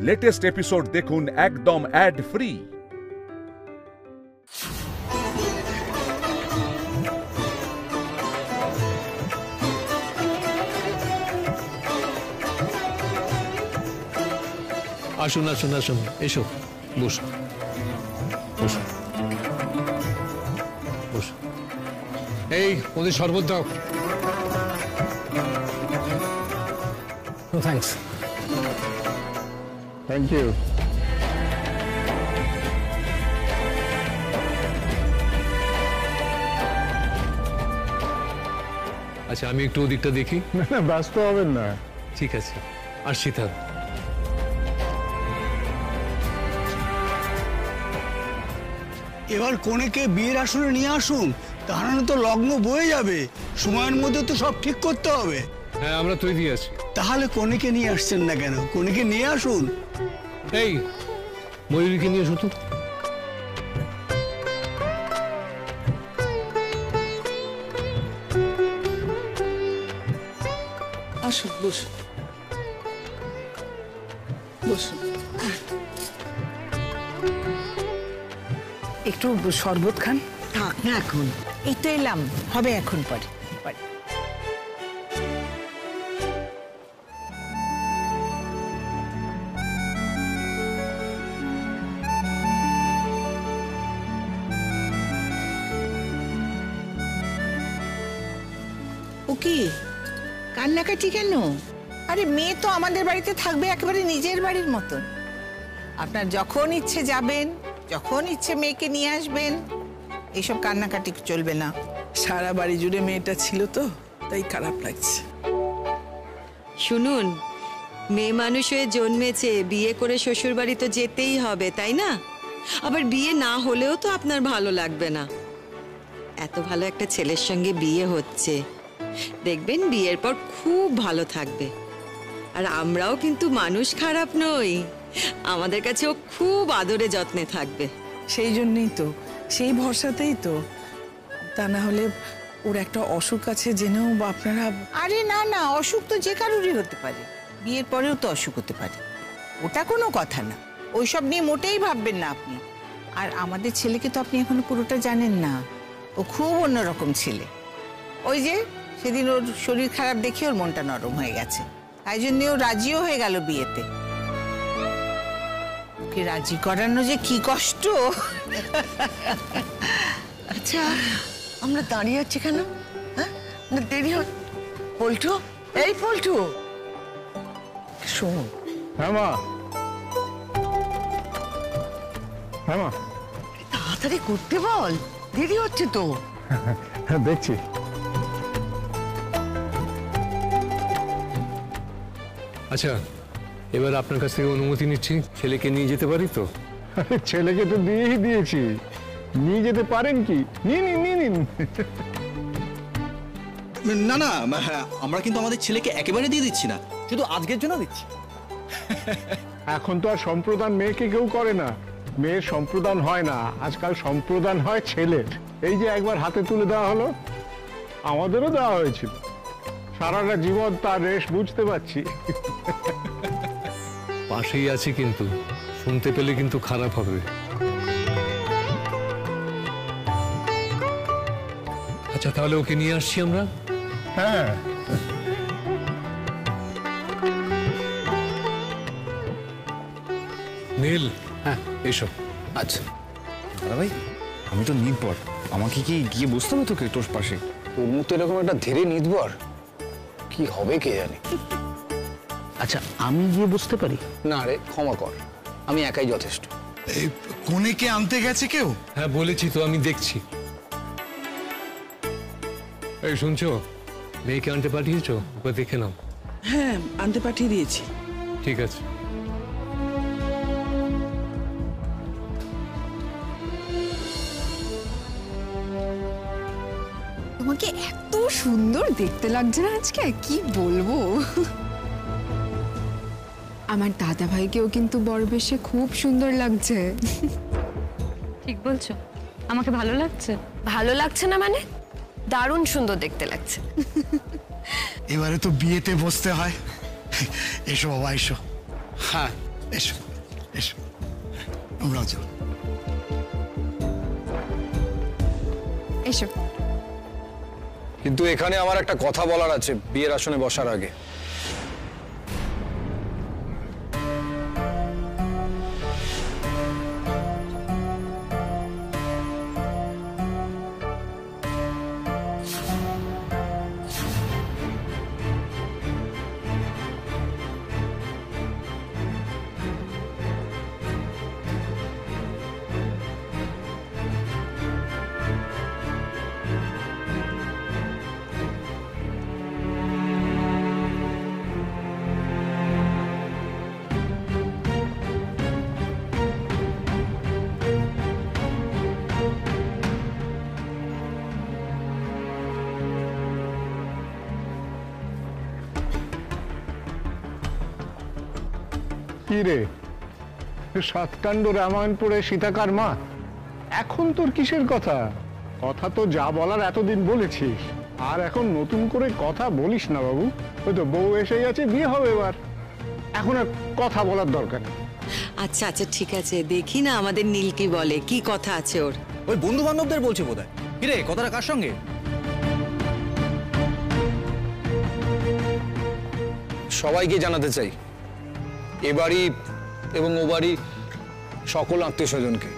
Latest episode দেখুন একদম add free. আসুন আসুন আসুন, এসো, বসো বসো বসো। এই ওদের শরবত দাও। থ্যাঙ্কস। Thank you. আচ্ছা, আমি একটু ওদিকটা দেখি। না না, ব্যস্ত হবেন না। ঠিক আছে, আসছি তাহলে। এবার কনেকে বিয়ের আসনে নিয়ে আসুন, তাহলে তো লগ্ন বয়ে যাবে। সময়ের মধ্যে তো সব ঠিক করতে হবে। হ্যাঁ, আমরা তৈরি আছি। তাহলে কনেকে নিয়ে আসছেন না কেন? কনেকে নিয়ে আসুন। এই ময়ূরীকে নিয়ে এসো তো। আসুন, বসুন বসুন। একটু শরবত খান। থাক না এখন, এই তো এলাম, হবে এখন পরে। ও কি কান্নাকাটি কেন? আরে মেয়ে তো আমাদের বাড়িতে থাকবে একেবারে নিজের বাড়ির মতন। আপনার যখন ইচ্ছে যাবেন, যখন ইচ্ছে মেয়েকে নিয়ে আসবেন, এইসব কান্নাকাটি চলবে না। সারা বাড়ি জুড়ে মেয়েটা ছিল তো, তাই খারাপ লাগছে। শুনুন, মেয়ে মানুষ হয়ে জন্মেছে, বিয়ে করে শ্বশুর বাড়ি তো যেতেই হবে, তাই না? আবার বিয়ে না হলেও তো আপনার ভালো লাগবে না। এত ভালো একটা ছেলের সঙ্গে বিয়ে হচ্ছে, দেখবেন বিয়ের পর খুব ভালো থাকবে। আর আমরাও কিন্তু মানুষ খারাপ নই, আমাদের কাছে ও খুব আদরে যত্নে থাকবে। সেই জন্যই তো, সেই ভরসাতেই তো। তা না হলে ওর একটা অসুখ আছে জেনেও বা আপনারা। আরে না না, অসুখ তো যে কারোরই হতে পারে, বিয়ের পরেও তো অসুখ হতে পারে, ওটা কোনো কথা না। ওইসব নিয়ে মোটেই ভাববেন না আপনি। আর আমাদের ছেলেকে তো আপনি এখনো পুরোটা জানেন না, ও খুব অন্যরকম ছেলে। ওই যে সেদিন ওর শরীর খারাপ দেখে ওর মনটা নরম হয়ে গেছে, তাই জন্য ও রাজিও হয়ে গেল বিয়েতে। ওকে রাজি করানো যে কি কষ্ট। আচ্ছা, আমরা দাঁড়িয়ে আছি কেন? হ্যাঁ, দেরি হয়। পল্টু, এই পল্টু, শোন। হ্যাঁ মা, হ্যাঁ মা, তাড়াতাড়ি করতে বল, দেরি হচ্ছে তো। দেখছি। আচ্ছা, এবার আপনার কাছ থেকে অনুমতি নিচ্ছি, ছেলেকে নিয়ে যেতে পারি তো? আরে ছেলেকে তো দিয়েই দিয়েছি, নিয়ে যেতে পারেন কি? নিন নিন নিন। না না, আমরা কিন্তু আমাদের ছেলেকে একেবারে দিয়ে দিচ্ছি না, শুধু আজকের জন্য দিচ্ছি। এখন তো আর সম্প্রদান মেয়েকে কেউ করে না, মেয়ের সম্প্রদান হয় না, আজকাল সম্প্রদান হয় ছেলের। এই যে একবার হাতে তুলে দেওয়া হলো, আমাদেরও দেওয়া হয়েছিল, সারাটা জীবন তার রেশ বুঝতে পারছি। পাশেই আছি, কিন্তু শুনতে পেলে কিন্তু খারাপ হবে। আচ্ছা, তাহলে ওকে নিয়ে আসছি আমরা। হ্যাঁ, নীল, হ্যাঁ এসো। আচ্ছা দাদা ভাই, আমি তো নির্ভর, আমাকে কি গিয়ে বসতে হবে তোকে তোর পাশে? তোর মতো এরকম একটা ধীরে নির্ভর কি হবে কে জানে। আচ্ছা, আমি গিয়ে বসতে পারি? না রে, ক্ষমা কর, আমি একাই যথেষ্ট। কনেকে আনতে গেছে কেউ? হ্যাঁ বলেছি তো, আমি দেখছি। এই শুনছো, মেয়েকে আনতে পাঠিয়েছো? ওকে দেখে নাও। হ্যাঁ, আনতে পাঠিয়ে দিয়েছি। ঠিক আছে। তোমাকে এত সুন্দর দেখতে লাগছে না আজকে, কি বলবো। আমার দাদা ভাইকেও কিন্তু বড় বেশে খুব সুন্দর লাগছে। ঠিক বলছো, আমাকে ভালো লাগছে। ভালো লাগছে না মানে? দারুণ সুন্দর দেখতে লাগছে। এবারে তো বিয়েতে বসতে হয়। এসো বাবা, এসো। হ্যাঁ, এসো এসো, আমরাও চলো। এসো। কিন্তু এখানে আমার একটা কথা বলার আছে বিয়ের আসনে বসার আগে। কি রে, সাতকাণ্ড রামায়ণ পড়ে সীতাকার মা, এখন তোর কিসের কথা? কথা তো যা বলার এতদিন বলেছিস, আর এখন নতুন করে কথা বলিস না বাবু। ওই তো বউ এসেই আছে, বিয়ে হবে এবার, এখন আর কথা বলার দরকার নেই। আচ্ছা আচ্ছা ঠিক আছে, দেখি না আমাদের নীল কি বলে, কি কথা আছে ওর। ওই বন্ধু বান্ধবদের বলছে বোধহয়। কিরে, কথাটা কার সঙ্গে? সবাইকে জানাতে চাই, এ বাড়ি এবং ও বাড়ি সকল আত্মীয় স্বজনকে।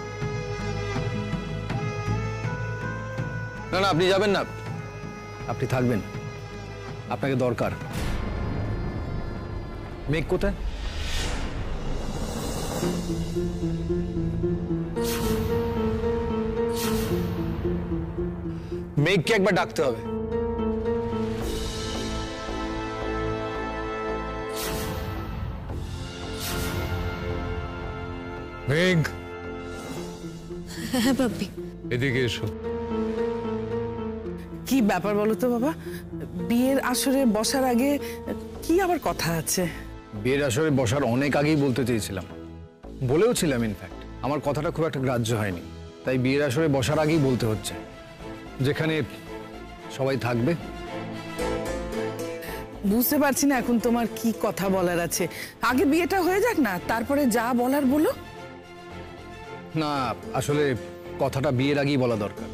না না, আপনি যাবেন না, আপনি থাকবেন, আপনাকে দরকার। মেঘ কোথায়? মেঘকে একবার ডাকতে হবে। মেঘ, হ্যাঁ বাপি, এদিকে এসো। কি ব্যাপার বলো তো বাবা, বিয়ের আসরে বসার আগে কি আবার কথা আছে? বিয়ের আসরে বসার অনেক আগেই বলতে চেয়েছিলাম, বলেও ছিলাম ইনফ্যাক্ট। আমার কথাটা খুব একটা গ্রাহ্য হয়নি, তাই বিয়ের আসরে বসার আগেই বলতে হচ্ছে, যেখানে সবাই থাকবে। বুঝতে পারছি না এখন তোমার কি কথা বলার আছে। আগে বিয়েটা হয়ে যাক না, তারপরে যা বলার বলো। না, আসলে কথাটা বিয়ের আগেই বলা দরকার।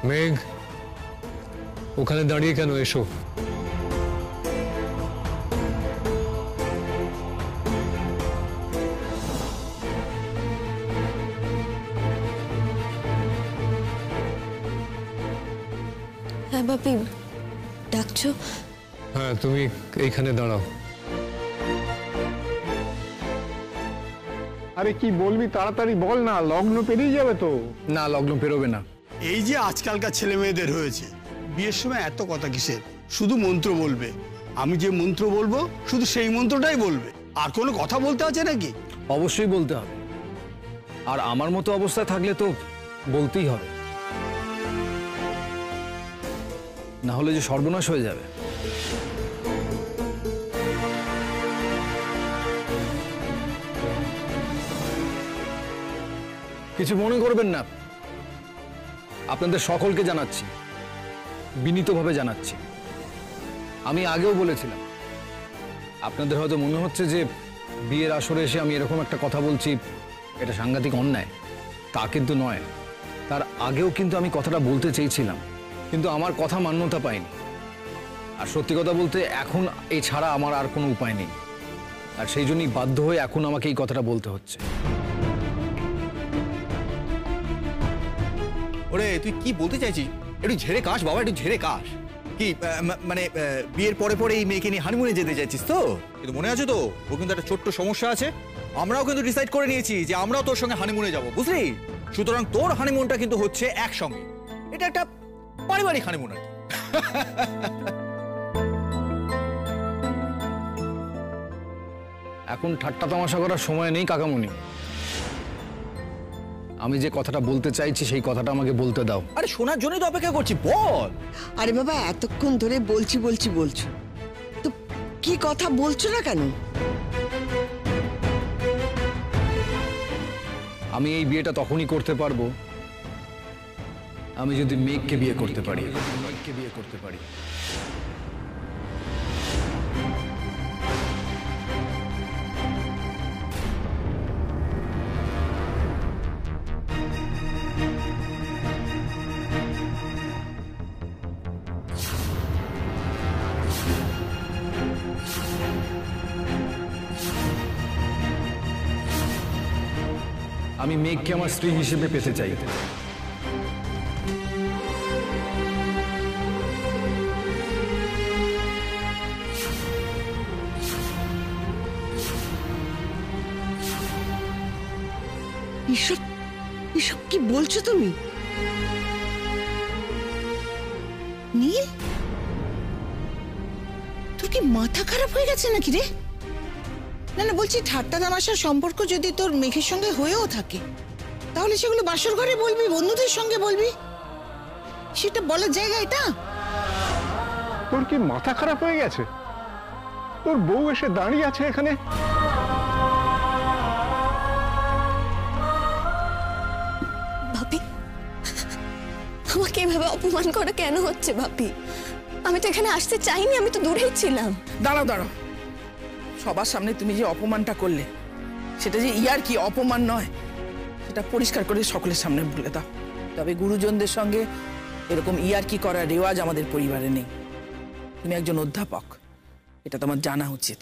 মেঘ, ওখানে দাঁড়িয়ে কেন? এসো। হ্যাঁ বাপি, ডাকছো? হ্যাঁ, তুমি এইখানে দাঁড়াও। আরে কি বলবি তাড়াতাড়ি বল না, লগ্ন পেরিয়ে যাবে তো। না, লগ্ন পেরোবে না। এই যে আজকালকার ছেলে মেয়েদের হয়েছে, বিয়ের সময় এত কথা কিসের? শুধু মন্ত্র বলবে, আমি যে মন্ত্র বলবো শুধু সেই মন্ত্রটাই বলবে, আর কোনো কথা বলতে আছে নাকি? অবশ্যই বলতে হবে, আর আমার মতো অবস্থায় থাকলে তো বলতেই হবে, না হলে যে সর্বনাশ হয়ে যাবে। কিছু মনে করবেন না, আপনাদের সকলকে জানাচ্ছি, বিনীতভাবে জানাচ্ছি। আমি আগেও বলেছিলাম, আপনাদের হয়তো মনে হচ্ছে যে বিয়ের আসরে এসে আমি এরকম একটা কথা বলছি, এটা সাংঘাতিক অন্যায়। তা কিন্তু নয়। তার আগেও কিন্তু আমি কথাটা বলতে চেয়েছিলাম, কিন্তু আমার কথা মান্যতা পায়নি। আর সত্যি কথা বলতে এখন এই ছাড়া আমার আর কোনো উপায় নেই, আর সেই জন্যই বাধ্য হয়ে এখন আমাকে এই কথাটা বলতে হচ্ছে। ওরে, তুই কি বলতে চাইছিস? একটু ঝেড়ে কাশ বাবা, একটু ঝেড়ে কাশ। কি মানে বিয়ের পরে পরে এই মেয়েকে নিয়ে হানিমুনে যেতে চাইছিস তো? কিন্তু মনে আছে তো, ও কিন্তু একটা ছোট্ট সমস্যা আছে। আমরাও কিন্তু ডিসাইড করে নিয়েছি যে আমরাও তোর সঙ্গে হানিমুনে যাব, বুঝলি? সুতরাং তোর হানিমুনটা কিন্তু হচ্ছে একসঙ্গে। এটা একটা পারিবারিক হানিমুন আর কি। এখন ঠাট্টা তামাশা করার সময় নেই কাকামণি। আমি যে কথাটা বলতে চাইছি সেই কথাটা আমাকে বলতে দাও। আরে শোনার জন্যই তো অপেক্ষা করছি, বল। আরে বাবা, এতক্ষণ ধরে বলছি তো কি কথা বলছো না কেন? আমি এই বিয়েটা তখনই করতে পারবো আমি যদি মেঘকে বিয়ে করতে পারি। আমি মেঘকে আমার স্ত্রী হিসেবে পেতে চাই। এসব এসব কি বলছো তুমি? নীল, তোর কি মাথা খারাপ হয়ে গেছে নাকি রে? না না, বলছি ঠাট্টা তামাশার সম্পর্ক যদি তোর মেঘের সঙ্গে হয়েও থাকে, তাহলে সেগুলো বাসর ঘরে বলবি, বন্ধুদের সঙ্গে বলবি, সেটা বলার জায়গা এটা? তোর কি মাথা খারাপ হয়ে গেছে? তোর বউ এসে দাঁড়িয়ে আছে এখানে। ভাবি, আমাকে এভাবে অপমান করা কেন হচ্ছে ভাবি? আমি তো এখানে আসতে চাইনি, আমি তো দূরেই ছিলাম। দাঁড়াও দাঁড়াও, সবার সামনে তুমি যে অপমানটা করলে, সেটা যে ইয়ার কি অপমান নয়, সেটা পরিষ্কার করে সকলের সামনে বলে দাও। তবে গুরুজনদের সঙ্গে এরকম ইয়ার কি করার রেওয়াজ আমাদের পরিবারে নেই। তুমি একজন অধ্যাপক, এটা তোমার জানা উচিত।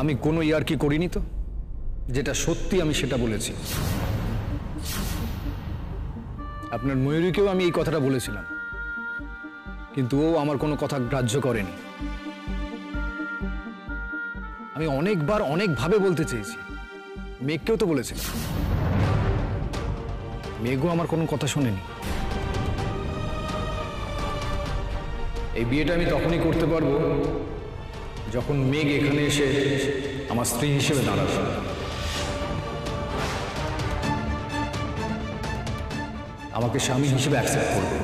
আমি কোনো ইয়ার্কি করিনি তো, যেটা সত্যি আমি সেটা বলেছি। আপনার ময়ূরীকেও আমি এই কথাটা বলেছিলাম, কিন্তু ও আমার কোনো কথা গ্রাহ্য করেনি। আমি অনেকবার অনেকভাবে বলতে চেয়েছি, মেঘকেও তো বলেছিলাম, মেঘও আমার কোনো কথা শোনেনি। এই বিয়েটা আমি তখনই করতে পারবো যখন মেঘ এখানে এসে আমার স্ত্রী হিসেবে দাঁড়াবে। আমাকে স্বামী হিসেবে অ্যাকসেপ্ট করবে।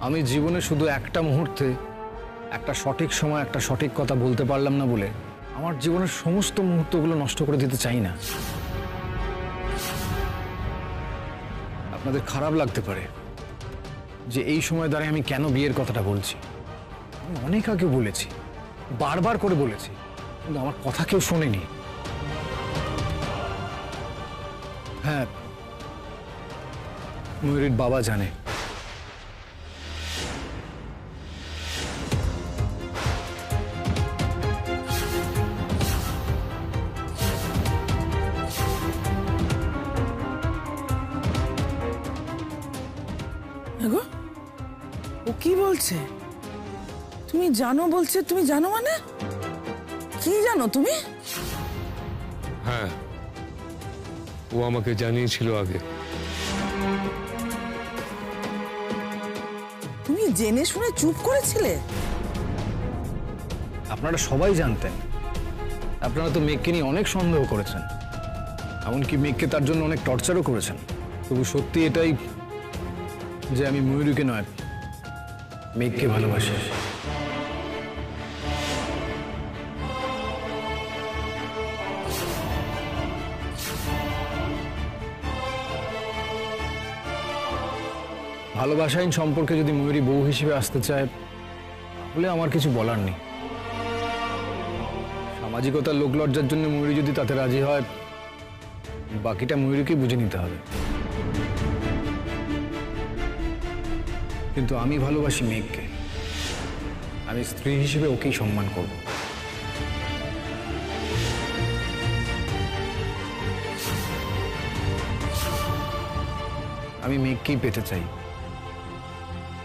আমি জীবনে শুধু একটা মুহূর্তে, একটা সঠিক সময়, একটা সঠিক কথা বলতে পারলাম না বলে আমার জীবনের সমস্ত মুহূর্তগুলো নষ্ট করে দিতে চাই না। আপনাদের খারাপ লাগতে পারে যে এই সময় দাঁড়িয়ে আমি কেন বিয়ের কথাটা বলছি। আমি অনেক আগে বলেছি, বারবার করে বলেছি, কিন্তু আমার কথা কেউ শোনেনি। হ্যাঁ, ময়ূরীর বাবা জানে। ও কি বলছে? তুমি জানো বলছে? তুমি জানো মানে কি জানো তুমি? হ্যাঁ, ও আমাকে জানিয়েছিল আগে। তুমি জেনে শুনে চুপ করেছিলে? আপনারা সবাই জানতেন। আপনারা তো মেঘকে নিয়ে অনেক সন্দেহ করেছেন, এমনকি মেঘকে তার জন্য অনেক টর্চারও করেছেন। তবু সত্যি এটাই যে আমি ময়ূরীকে নয়, মেঘকে ভালোবাসি। ভালোবাসাহীন সম্পর্কে যদি ময়ূরী বউ হিসেবে আসতে চায়, তাহলে আমার কিছু বলার নেই। সামাজিকতার লোকলজ্জার জন্য ময়ূরী যদি তাতে রাজি হয়, বাকিটা ময়ূরীকে বুঝে নিতে হবে। কিন্তু আমি ভালোবাসি মেঘকে, আমি স্ত্রী হিসেবে ওকেই সম্মান করব। আমি মেঘকেই পেতে চাই।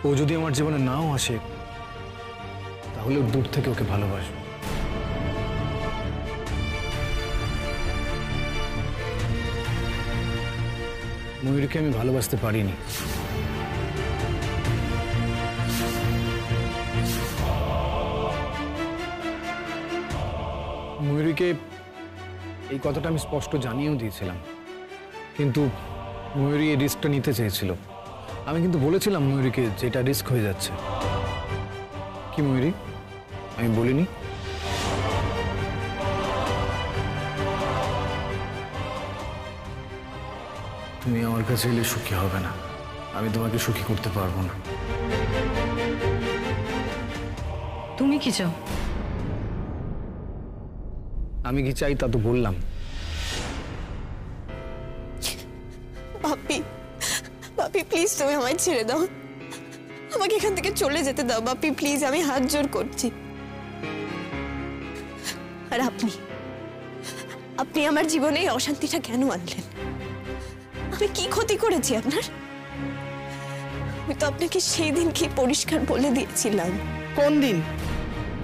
ও যদি আমার জীবনে নাও আসে, তাহলে দূর থেকে ওকে ভালোবাসবো। ময়ূরীকে আমি ভালোবাসতে পারিনি। ময়ূরীকে এই কথাটা আমি স্পষ্ট জানিয়েও দিয়েছিলাম, কিন্তু ময়ূরী এই রিস্কটা নিতে চেয়েছিল। আমি কিন্তু বলেছিলাম ময়ূরীকে যে এটা রিস্ক হয়ে যাচ্ছে। কি ময়ূরী, আমি বলিনি? তুমি আমার কাছে এলে সুখী হবে না, আমি তোমাকে সুখী করতে পারবো না। তুমি কি চাও? আমি কি চাই তা তো বললাম। ভাবি, ভাবি প্লিজ তুমি আমায় ছেড়ে দাও। আমাকে এখান থেকে চলে যেতে দাও বাপি, প্লিজ, আমি হাত জোর করছি। আর আপনি আপনি আমার জীবনে এই অশান্তিটা কেন আনলেন? আমি কি ক্ষতি করেছি আপনার? আমি তো আপনাকে সেই দিন কি পরিষ্কার বলে দিয়েছিলাম। কোন দিন?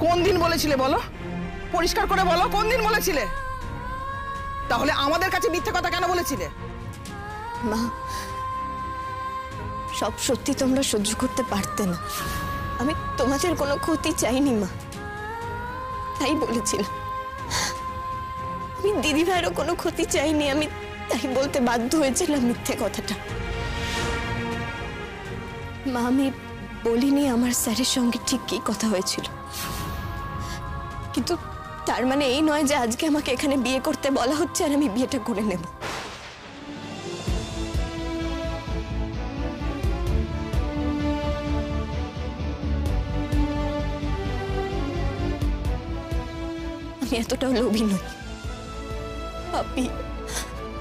কোন দিন বলেছিলে বলো? পরিষ্কার করে বলো, কোন দিন বলেছিলে? তাহলে আমাদের কাছে মিথ্যে কথা কেন বলেছিলে? মা, সব সত্যি তোমরা সহ্য করতে পারতে না। আমি তোমাদের কোনো ক্ষতি চাইনি মা, তাই বলেছিলাম। আমি দিদি ভাইয়েরও কোনো ক্ষতি চাইনি, আমি তাই বলতে বাধ্য হয়েছিলাম মিথ্যে কথাটা। মা, আমি বলিনি আমার স্যারের সঙ্গে ঠিক কি কথা হয়েছিল, কিন্তু তার মানে এই নয় যে আজকে আমাকে এখানে বিয়ে করতে বলা হচ্ছে আর আমি বিয়েটা করে নেব। আমি এতটাও লোভী নই বাপি,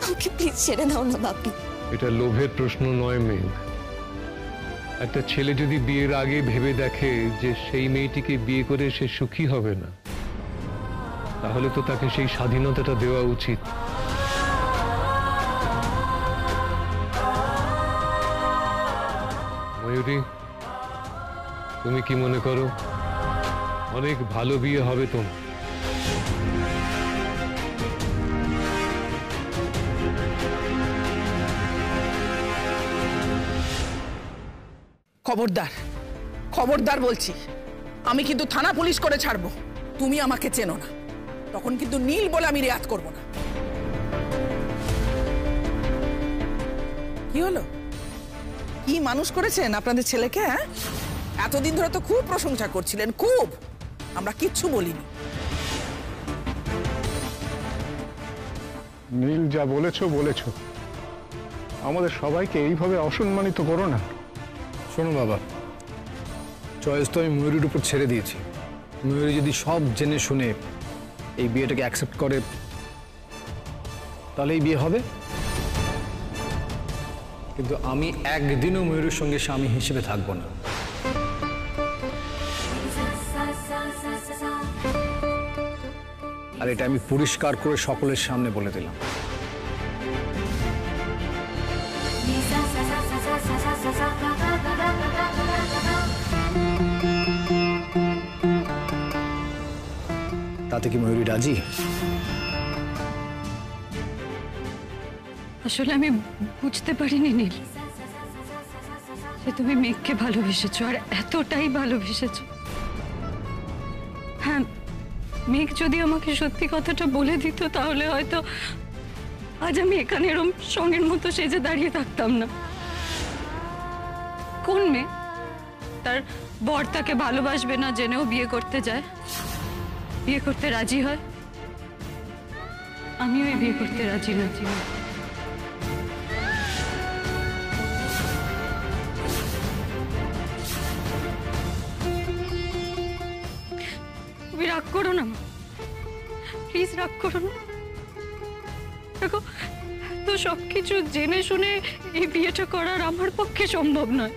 আমাকে প্লিজ ছেড়ে দাও না বাপি। এটা লোভের প্রশ্ন নয় মেঘ। একটা ছেলে যদি বিয়ের আগে ভেবে দেখে যে সেই মেয়েটিকে বিয়ে করে সে সুখী হবে না, তাহলে তো তাকে সেই স্বাধীনতাটা দেওয়া উচিত। ময়ূরী, তুমি কি মনে করো অনেক ভালো বিয়ে হবে তোমার? খবরদার, খবরদার বলছি, আমি কিন্তু থানা পুলিশ করে ছাড়বো। তুমি আমাকে চেনো না, তখন কিন্তু নীল বলে আমি রেয়াত করব না। কি হলো? কি মানুষ করেছেন আপনাদের ছেলেকে? হ্যাঁ, এতদিন ধরে তো খুব প্রশংসা করছিলেন, খুব। আমরা কিচ্ছু বলিনি। নীল, যা বলেছো বলেছো, আমাদের সবাইকে এইভাবে অসম্মানিত করো না। শোনো বাবা, চয়েস তো আমি ময়ূরীর উপর ছেড়ে দিয়েছি। ময়ূরী যদি সব জেনে শুনে এই বিয়েটাকে অ্যাকসেপ্ট করে, তাহলে এই বিয়ে হবে। কিন্তু আমি একদিনও ময়ূরীর সঙ্গে স্বামী হিসেবে থাকবো না। আর এটা আমি পরিষ্কার করে সকলের সামনে বলে দিলাম। তাতে কি ময়ূরী রাজি? আসলে আমি বুঝতে পারিনি নীল যে তুমি মেঘকে ভালোবেসেছো, আর এতটাই ভালোবেসেছো। হ্যাঁ, মেঘ যদি আমাকে সত্যি কথাটা বলে দিত, তাহলে হয়তো আজ আমি এখানে এরম সঙ্গের মতো সেজে দাঁড়িয়ে থাকতাম না। কোন মেয়ে তার বর তাকে ভালোবাসবে না জেনেও বিয়ে করতে যায়, বিয়ে করতে রাজি হয়? আমিও এই বিয়ে করতে রাজি না। তুমি রাগ করো না, প্লিজ রাগ করো না। দেখো, তো সবকিছু জেনে শুনে এই বিয়েটা করার আমার পক্ষে সম্ভব নয়।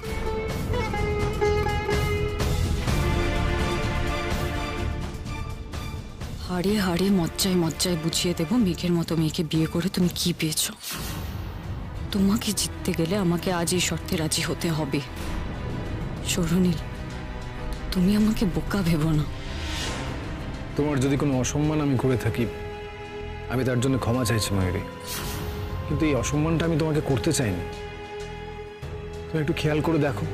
হাড়ে হাড়ে মজ্জায় মজ্জায় বুঝিয়ে দেবো মেঘের মতো মেয়েকে বিয়ে করে তুমি কি পেয়েছো। তোমাকে জিততে গেলে আমাকে আজ এই শর্তে রাজি হতে হবে। সরুনীল, তুমি আমাকে বোকা ভেবো না। তোমার যদি কোনো অসম্মান আমি করে থাকি, আমি তার জন্য ক্ষমা চাইছি ময়ূরী, কিন্তু এই অসম্মানটা আমি তোমাকে করতে চাইনি। তুমি একটু খেয়াল করে দেখো,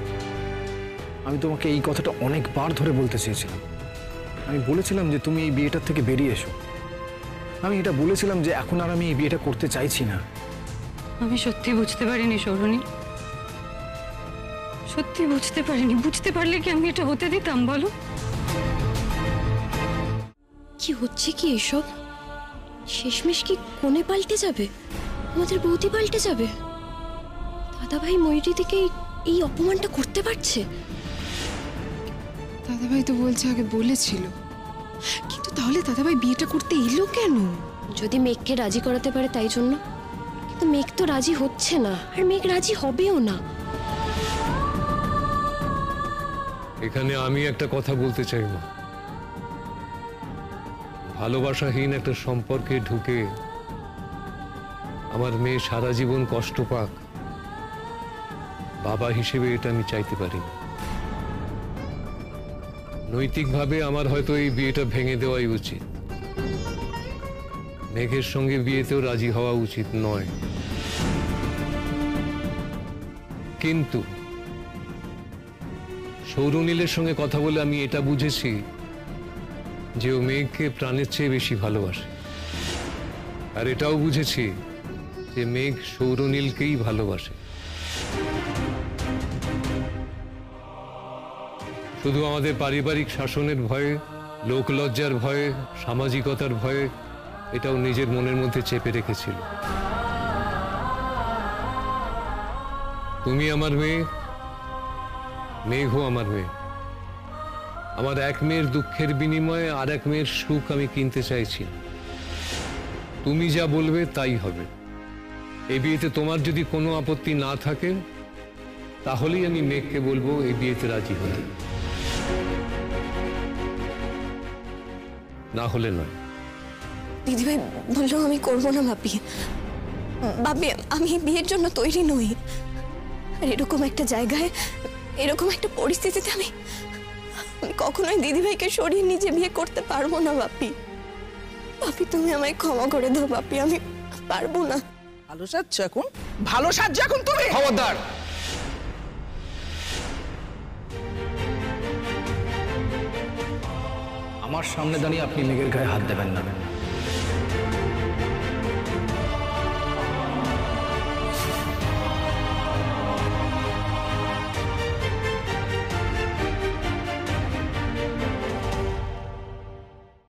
আমি তোমাকে এই কথাটা অনেকবার ধরে বলতে চেয়েছিলাম। আমি বলেছিলাম যে তুমি এই বিয়েটার থেকে বেরিয়ে এসো। আমি এটা বলেছিলাম যে এখন আর আমি এই বিয়েটা করতে চাইছি না। আমি সত্যি বুঝতে পারিনি সরুনী, সত্যি বুঝতে পারিনি। বুঝতে পারলে কি আমি এটা হতে দিতাম বলো? কি হচ্ছে কি এসব? শেষমেশ কি কোণে পাল্টে যাবে? আমাদের বৌদি পাল্টে যাবে? দাদাভাই ময়ূরী থেকে এই অপমানটা করতে পারছে? দাদাভাই তো বলছে আগে বলেছিল, কিন্তু তাহলে দাদাভাই বিয়েটা করতে এলো কেন? যদি মেঘকে রাজি করাতে পারে তাই জন্য। কিন্তু মেঘ তো রাজি হচ্ছে না, আর মেঘ রাজি হবেও না। এখানে আমি একটা কথা বলতে চাই মা। ভালোবাসাহীন একটা সম্পর্কে ঢুকে আমার মেয়ে সারা জীবন কষ্ট পাক, বাবা হিসেবে এটা আমি চাইতে পারি না। নৈতিকভাবে আমার হয়তো এই বিয়েটা ভেঙে দেওয়াই উচিত। মেঘের সঙ্গে বিয়েতেও রাজি হওয়া উচিত নয়। কিন্তু সৌরনীলের সঙ্গে কথা বলে আমি এটা বুঝেছি যে ও মেঘকে প্রাণের চেয়ে বেশি ভালোবাসে, আর এটাও বুঝেছি যে মেঘ সৌরনীলকেই ভালোবাসে। শুধু আমাদের পারিবারিক শাসনের ভয়ে, লোকলজ্জার ভয়ে, সামাজিকতার ভয়ে এটাও নিজের মনের মধ্যে চেপে রেখেছিল। তুমি আমার মেয়ে, মেঘও আমার মেয়ে। আমার এক মেয়ের দুঃখের বিনিময়ে আর এক মেয়ের সুখ আমি কিনতে চাইছি। তুমি যা বলবে তাই হবে। এই বিয়েতে তোমার যদি কোনো আপত্তি না থাকে তাহলেই আমি মেঘকে বলবো এই বিয়েতে রাজি হতে, না হলে নয়। দিদিভাই বললেও আমি করবো না বাপি। বাপি, আমি বিয়ের জন্য তৈরি নই। আর এরকম একটা জায়গায়, এরকম একটা পরিস্থিতিতে আমি কখনোই দিদিভাইকে সরিয়ে নিজে বিয়ে করতে পারবো না বাপি। বাপি, তুমি আমায় ক্ষমা করে দাও বাপি, আমি পারবো না। ভালো সাজছ এখন, ভালো সাজছ এখন তুমি। খবরদার! আমার সামনে দাঁড়িয়ে আপনি মেঘের গায়ে হাত দেবেন না।